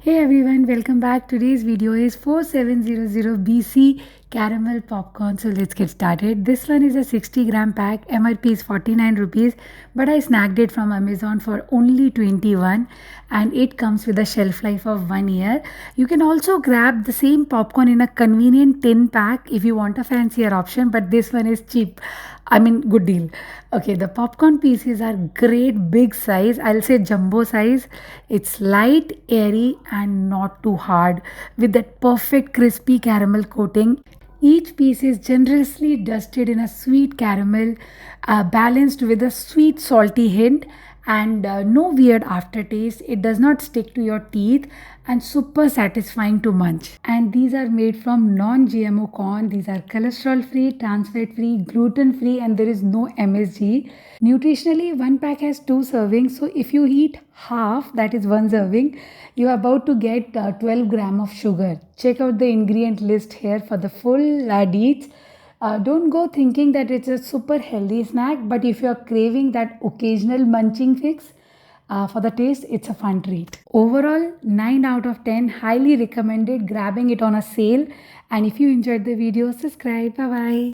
Hey everyone, welcome back. Today's video is 4700 BC caramel popcorn. So let's get started. This one is a 60-gram pack. MRP is 49 rupees, but I snagged it from Amazon for only 21 and it comes with a shelf life of 1 year. You can also grab the same popcorn in a convenient tin pack if you want a fancier option, but this one is cheap. I mean, good deal. Okay, the popcorn pieces are great big size. I'll say jumbo size. It's light, airy, and not too hard with that perfect crispy caramel coating. Each piece is generously dusted in a sweet caramel, balanced with a sweet salty hint and no weird aftertaste. It does not stick to your teeth and super satisfying to munch. And these are made from non-GMO corn. These are cholesterol free, trans fat free, gluten free, and there is no MSG. Nutritionally, one pack has 2 servings. So if you eat half, that is 1 serving, you are about to get 12 gram of sugar. Check out the ingredient list here for the full deets. Don't go thinking that it's a super healthy snack, but if you're craving that occasional munching fix for the taste, it's a fun treat. Overall, 9 out of 10, highly recommended grabbing it on a sale. And if you enjoyed the video, subscribe. Bye bye.